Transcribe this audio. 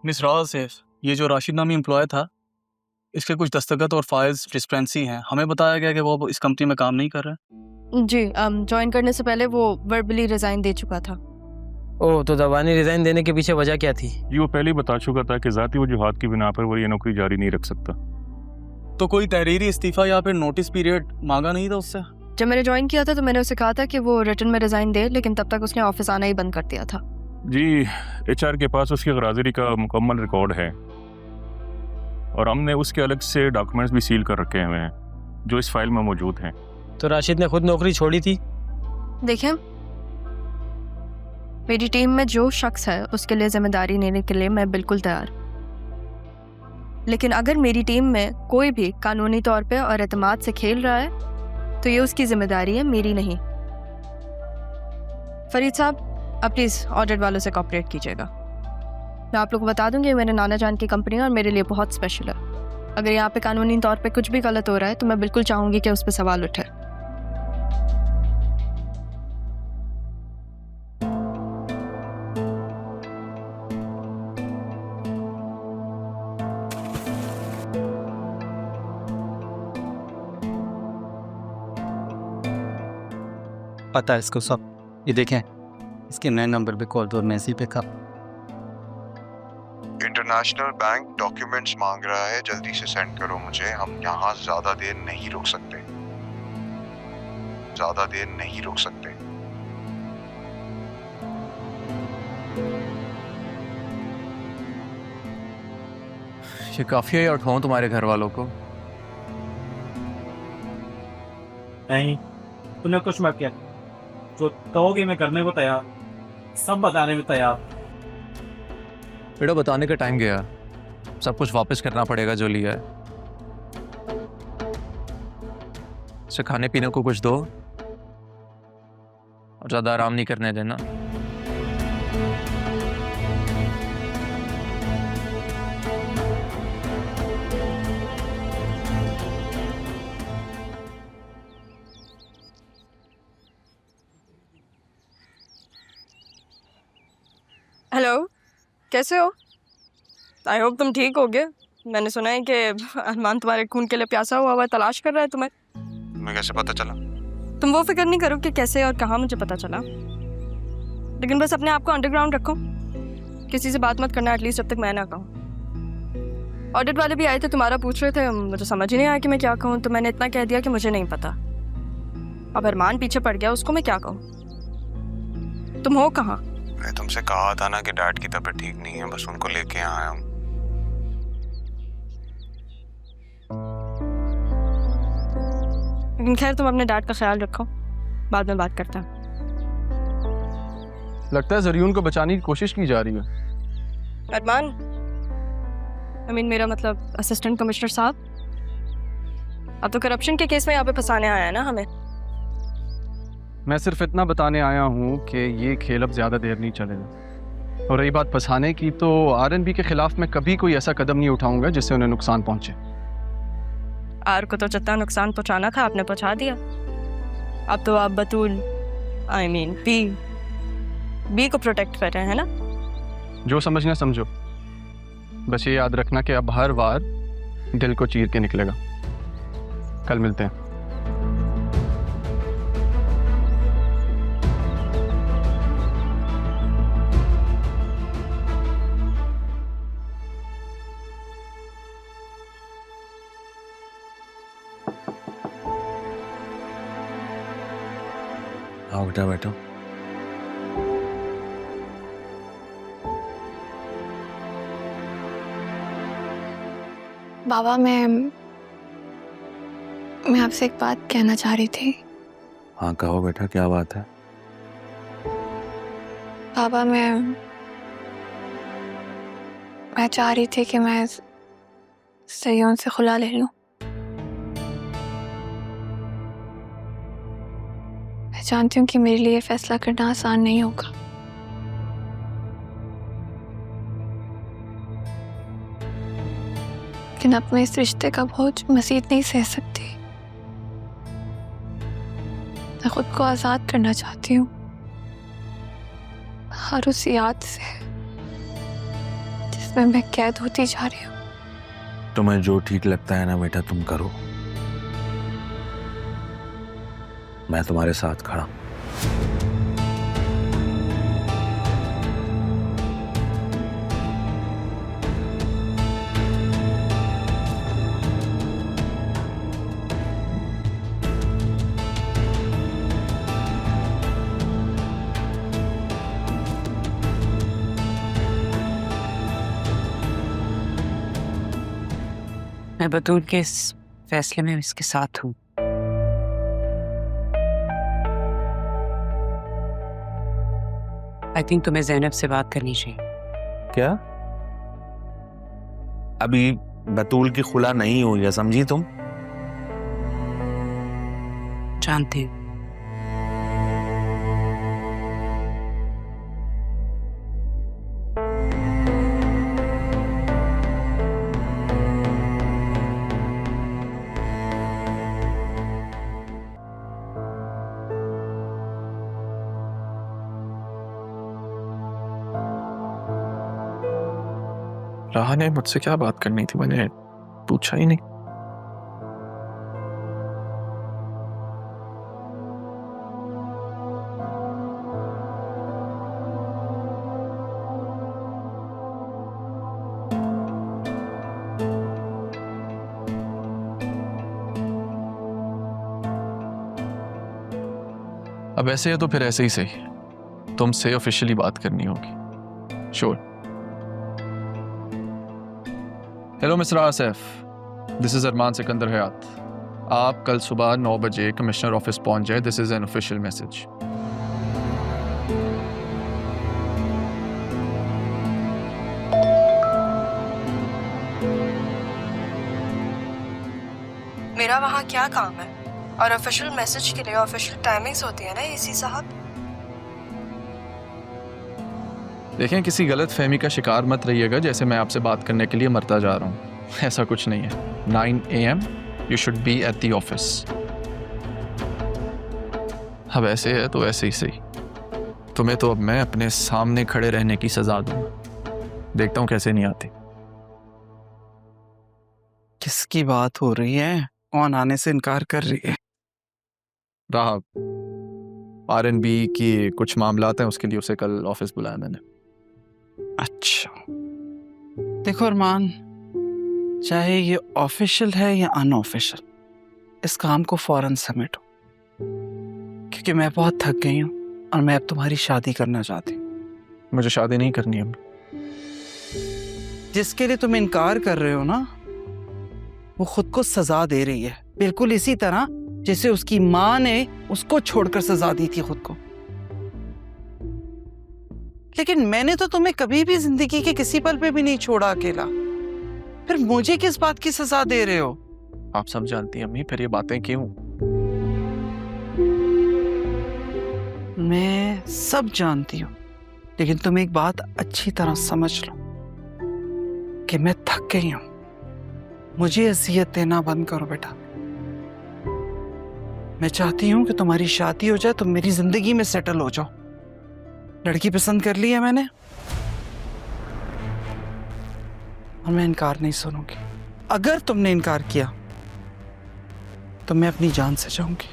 Miss Rao safe, ये जो राशिद नामी एम्प्लॉय था, इसके कुछ दस्तखत और फाइल्स डिस्क्रिपेंसी हैं। हमें बताया गया कि वो इस कंपनी में काम नहीं कर रहा है। जी, ज्वाइन करने से पहले वो वर्बली रिजाइन दे चुका था। ओह, तो दबानी रिजाइन देने के पीछे वजह क्या थी? जी वो पहले ही बता चुका था कि ज़ाती वजूहात की बिना पर वो ये नौकरी जारी नहीं रख सकता। तो कोई तहरीरी इस्तीफा या फिर नोटिस पीरियड मांगा नहीं था उससे? जब मैंने ज्वाइन किया था तो मैंने उसे कहा था कि वो रिटर्न में रिजाइन दे, लेकिन तब तक उसने ऑफिस आना ही बंद कर दिया था। जी HR के पास उसकी गराजरी का मुकम्मल रिकॉर्ड है और हमने उसके अलग से डॉक्यूमेंट्स भी सील कर रखे हुए हैं जो इस फाइल में मौजूद हैं। तो राशिद ने खुद नौकरी छोड़ी थी? देखिए, मेरी टीम में जो शख्स है उसके लिए जिम्मेदारी लेने के लिए मैं बिल्कुल तैयार, लेकिन अगर मेरी टीम में कोई भी कानूनी तौर पे और एतमाद से खेल रहा है तो ये उसकी जिम्मेदारी है, मेरी नहीं। फरीद साहब, आप प्लीज़ ऑडिट वालों से कोऑपरेट कीजिएगा। मैं आप लोगों को बता दूंगी, मेरे नाना जान की कंपनी है और मेरे लिए बहुत स्पेशल है। अगर यहाँ पे कानूनी तौर पे कुछ भी गलत हो रहा है तो मैं बिल्कुल चाहूँगी कि उस पर सवाल उठे। पता है इसको सब। ये देखें, इसके नए नंबर पे कॉल तो मैसेज पे कब। इंटरनेशनल बैंक डॉक्यूमेंट्स मांग रहा है, जल्दी से सेंड करो मुझे। हम यहाँ ज्यादा देर नहीं रुक सकते, ज्यादा देर नहीं रुक सकते। ये काफी है, उठाऊं तुम्हारे घर वालों को? नहीं, तूने कुछ मत किया। जो कहोगे मैं करने को तैयार, सब बताने में तैयार। बेटा बताने का टाइम गया, सब कुछ वापस करना पड़ेगा जो लिया है। इसे खाने पीने को कुछ दो और ज्यादा आराम नहीं करने देना। हेलो, कैसे हो? आई होप तुम ठीक हो गए। मैंने सुना है कि अरमान तुम्हारे खून के लिए प्यासा हुआ है, तलाश कर रहा है तुम्हें। तुम्हें कैसे पता चला? तुम वो फिक्र नहीं करो कि कैसे और कहाँ मुझे पता चला, लेकिन बस अपने आप को अंडरग्राउंड रखो। किसी से बात मत करना एटलीस्ट जब तक मैं ना कहूँ। ऑडिट वाले भी आए थे, तुम्हारा पूछ रहे थे, मुझे समझ ही नहीं आया कि मैं क्या कहूँ, तो मैंने इतना कह दिया कि मुझे नहीं पता। अब अरमान पीछे पड़ गया, उसको मैं क्या कहूँ। तुम हो कहाँ? मैं तुमसे कहा था ना कि डैड की तबीयत ठीक नहीं है, बस उनको लेके यहाँ आया हूँ। लेकिन खैर, तुम अपने डैड का ख्याल रखो, बाद में बात करते हैं। लगता है जरियून को बचाने की कोशिश की जा रही है। अरमान, मेरा मतलब असिस्टेंट कमिश्नर साहब, अब तो करप्शन के केस में यहाँ पे फंसाने आया है ना हमें। मैं सिर्फ इतना बताने आया हूँ कि ये खेल अब ज़्यादा देर नहीं चलेगा। और रही बात फंसाने की, तो RNB के खिलाफ मैं कभी कोई ऐसा कदम नहीं उठाऊंगा जिससे उन्हें नुकसान पहुंचे। आर को तो जितना नुकसान पहुंचाना था आपने पहुंचा दिया। अब तो आप बतूल बी को प्रोटेक्ट कर रहे हैं ना। जो समझना समझो, बस ये याद रखना कि अब हर वार दिल को चीर के निकलेगा। कल मिलते हैं। आओ बेटा, बैठो। बाबा, मैं आपसे एक बात कहना चाह रही थी। हाँ कहो बेटा, क्या बात है? बाबा, मैं चाह रही थी कि मैं सयोन से खुला ले लूं। मैं जानती हूँ कि मेरे लिए फैसला करना आसान नहीं होगा, लेकिन अब मैं इस रिश्ते का बोझ मज़ीद नहीं सह सकती। मैं खुद को आज़ाद करना चाहती हूँ हर उस याद से जिसमें मैं कैद होती जा रही हूँ। तुम्हें जो ठीक लगता है ना बेटा तुम करो, मैं तुम्हारे साथ खड़ा हूं। मैं बतूल के इस फैसले में इसके साथ हूँ। आई थिंक तुम्हें ज़ैनब से बात करनी चाहिए। क्या? अभी बतूल की खुला नहीं हुई है, समझी तुम? जानती हूँ। राहा ने मुझसे क्या बात करनी थी, मैंने पूछा ही नहीं। अब ऐसे है तो फिर ऐसे ही सही, तुमसे ऑफिशियली बात करनी होगी। Sure. Hello mister Asif, this is Arman Sikandar Hayat. आप कल सुबह 9 बजे कमिश्नर ऑफिस पहुंच जाए। This is an official message. मेरा वहाँ क्या काम है? और ऑफिशियल मैसेज के लिए ऑफिशियल टाइमिंग्स होती है ना एसी साहब। देखें, किसी गलत फहमी का शिकार मत रहिएगा जैसे मैं आपसे बात करने के लिए मरता जा रहा हूँ। ऐसा कुछ नहीं है। 9 AM you should be at the office. अब ऐसे है तो ऐसे ही सही। तुम्हें तो अब मैं अपने सामने खड़े रहने की सजा दूंगा। देखता हूँ कैसे नहीं आती। किसकी बात हो रही है? कौन आने से इनकार कर रही है? राह R&B की कुछ मामलात हैं, उसके लिए उसे कल ऑफिस बुलाया मैंने। अच्छा, देखो अरमान, चाहे ये ऑफिशियल है या अनऑफिशियल, इस काम को फौरन समेटो, क्योंकि मैं बहुत थक गई हूँ और मैं अब तुम्हारी शादी करना चाहती हूँ। मुझे शादी नहीं करनी है। जिसके लिए तुम इनकार कर रहे हो ना, वो खुद को सजा दे रही है, बिल्कुल इसी तरह जैसे उसकी माँ ने उसको छोड़कर सजा दी थी खुद को। लेकिन मैंने तो तुम्हें कभी भी जिंदगी के किसी पल पे भी नहीं छोड़ा अकेला, फिर मुझे किस बात की सजा दे रहे हो? आप सब जानती हैं अम्मी, फिर ये बातें क्यों? मैं सब जानती हूँ, लेकिन तुम एक बात अच्छी तरह समझ लो कि मैं थक गई हूँ। मुझे अज़ियत देना बंद करो बेटा। मैं चाहती हूँ कि तुम्हारी शादी हो जाए, तुम मेरी जिंदगी में सेटल हो जाओ। लड़की पसंद कर ली है मैंने, और मैं इनकार नहीं सुनूंगी। अगर तुमने इनकार किया तो मैं अपनी जान से जाऊंगी।